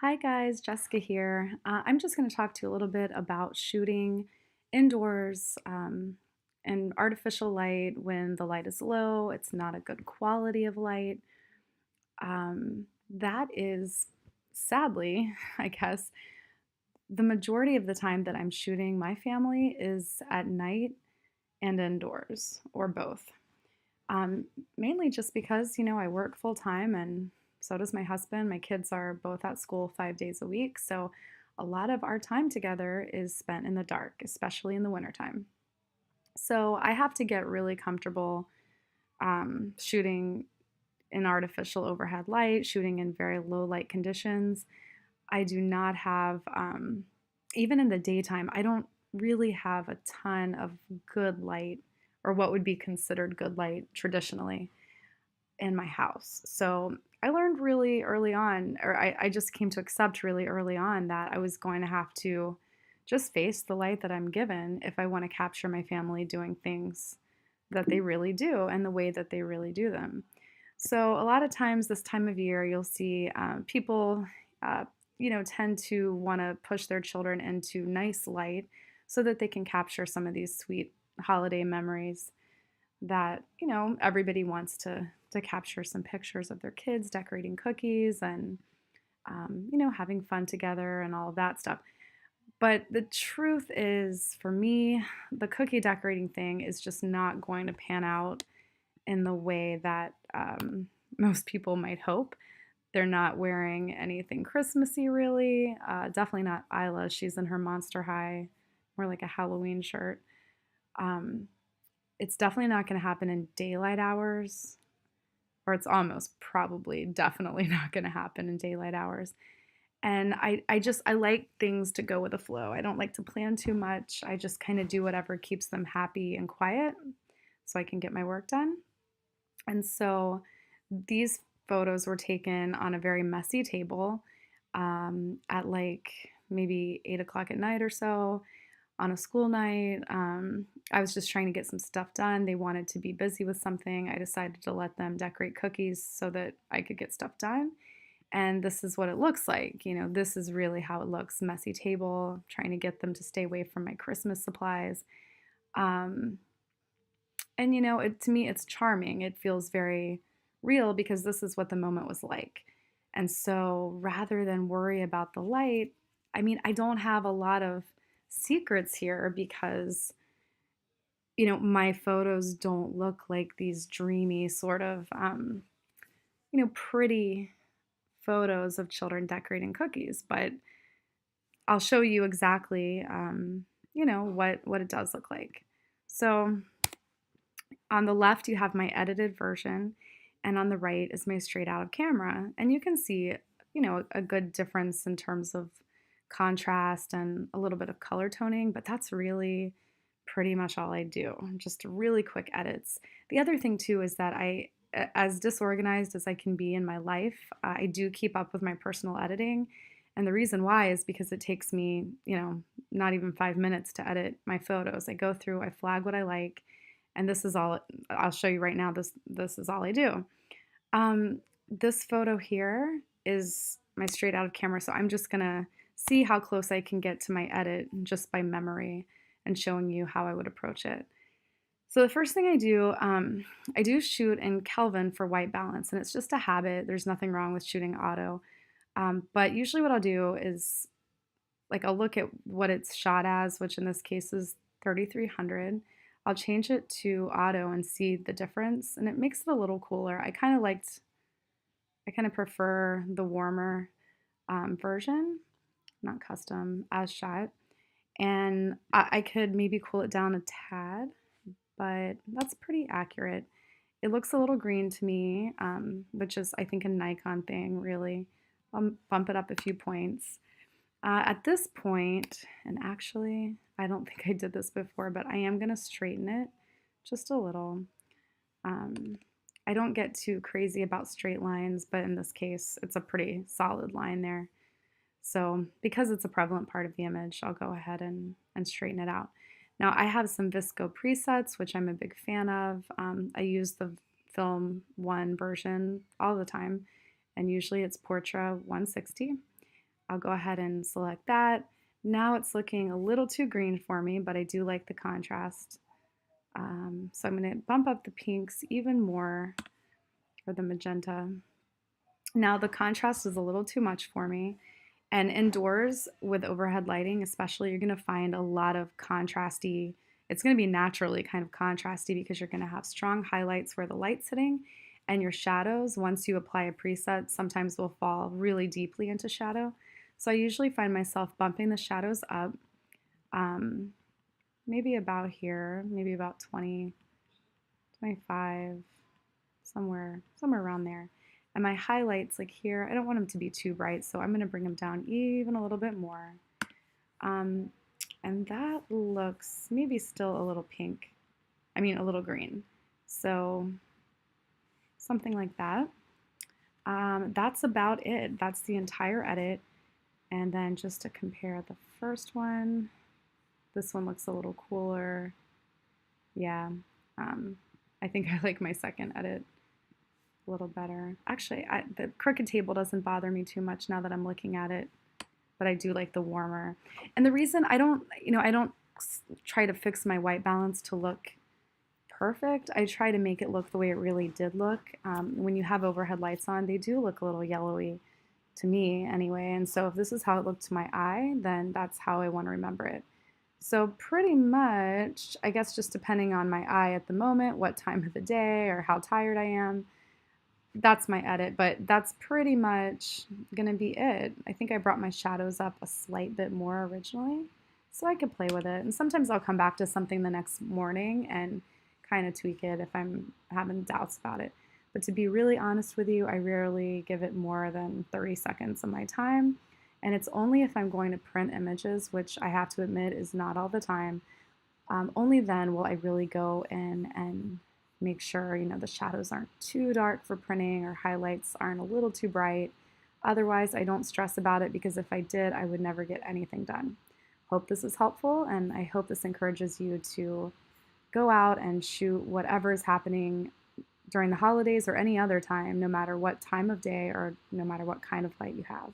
Hi guys, Jessica here. I'm just going to talk to you a little bit about shooting indoors in artificial light when the light is low. It's not a good quality of light. That is sadly, I guess, the majority of the time that I'm shooting my family is at night and indoors or both. Um, Mainly just because, I work full time and so does my husband. My kids are both at school 5 days a week. So a lot of our time together is spent in the dark, especially in the wintertime. So I have to get really comfortable shooting in artificial overhead light, shooting in very low light conditions. I do not have, even in the daytime, I don't really have a ton of good light or what would be considered good light traditionally in my house. So I learned really early on, or I just came to accept really early on that I was going to have to just face the light that I'm given if I want to capture my family doing things that they really do and the way that they really do them. So a lot of times this time of year, you'll see people, uh, tend to want to push their children into nice light so that they can capture some of these sweet holiday memories that everybody wants to capture some pictures of their kids decorating cookies and having fun together and all of that stuff. But the truth is, for me, the cookie decorating thing is just not going to pan out in the way that most people might hope. They're not wearing anything Christmassy, really. Definitely not Isla. She's in her Monster High, more like a Halloween shirt. Um, it's definitely not going to happen in daylight hours, or it's almost probably definitely not going to happen in daylight hours. And I like things to go with the flow. I don't like to plan too much. I just kind of do whatever keeps them happy and quiet so I can get my work done. And so these photos were taken on a very messy table at like maybe 8 o'clock at night or so on a school night. I was just trying to get some stuff done. They wanted to be busy with something. I decided to let them decorate cookies so that I could get stuff done. And this is what it looks like. This is really how it looks. Messy table, trying to get them to stay away from my Christmas supplies. Um, and to me, it's charming. It feels very real because this is what the moment was like. And so rather than worry about the light, I mean, I don't have a lot of secrets here because my photos don't look like these dreamy sort of, pretty photos of children decorating cookies. But I'll show you exactly, what it does look like. So on the left, you have my edited version, and on the right is my straight out of camera. And you can see, a good difference in terms of contrast and a little bit of color toning, but that's really pretty much all I do, just really quick edits. The other thing, too, is that as disorganized as I can be in my life, I do keep up with my personal editing. And the reason why is because it takes me, not even 5 minutes to edit my photos. I go through, I flag what I like, and this is all I'll show you right now. This is all I do. This photo here is my straight out of camera, so I'm just gonna see how close I can get to my edit just by memory and showing you how I would approach it. So the first thing I do shoot in Kelvin for white balance, and it's just a habit. There's nothing wrong with shooting auto. But usually what I'll do is like I'll look at what it's shot as, which in this case is 3300. I'll change it to auto and see the difference, and it makes it a little cooler. I kind of prefer the warmer version, not custom, as shot. And I could maybe cool it down a tad, but that's pretty accurate. It looks a little green to me, which is, I think, a Nikon thing, really. I'll bump it up a few points. At this point, and actually, I don't think I did this before, but I am going to straighten it just a little. Um, I don't get too crazy about straight lines, but in this case, it's a pretty solid line there. So because it's a prevalent part of the image, I'll go ahead and straighten it out. Now I have some Visco presets, which I'm a big fan of. I use the Film 1 version all the time, and usually it's Portra 160. I'll go ahead and select that. Now it's looking a little too green for me, but I do like the contrast. So I'm going to bump up the pinks even more, or the magenta. Now the contrast is a little too much for me. And indoors with overhead lighting, especially, you're going to find a lot of contrasty. It's going to be naturally kind of contrasty because you're going to have strong highlights where the light's hitting, and your shadows, once you apply a preset, sometimes will fall really deeply into shadow. So I usually find myself bumping the shadows up, um, maybe about here, maybe about 20, 25, somewhere around there. And my highlights, like here, I don't want them to be too bright, so I'm going to bring them down even a little bit more. Um, and that looks maybe still a little pink. I mean, a little green. So something like that. That's about it. That's the entire edit. And then just to compare the first one, this one looks a little cooler. Yeah, I think I like my second edit a little better. Actually, the crooked table doesn't bother me too much now that I'm looking at it, but I do like the warmer. And the reason I don't, I don't try to fix my white balance to look perfect. I try to make it look the way it really did look. When you have overhead lights on, they do look a little yellowy to me anyway. And so if this is how it looked to my eye, then that's how I want to remember it. So pretty much, I guess just depending on my eye at the moment, what time of the day or how tired I am, that's my edit, but that's pretty much gonna be it. I think I brought my shadows up a slight bit more originally, so I could play with it. And sometimes I'll come back to something the next morning and kind of tweak it if I'm having doubts about it. But to be really honest with you, I rarely give it more than 30 seconds of my time. And it's only if I'm going to print images, which I have to admit is not all the time. Only then will I really go in and make sure, the shadows aren't too dark for printing or highlights aren't a little too bright. Otherwise, I don't stress about it because if I did, I would never get anything done. Hope this is helpful, and I hope this encourages you to go out and shoot whatever is happening during the holidays or any other time, no matter what time of day or no matter what kind of light you have.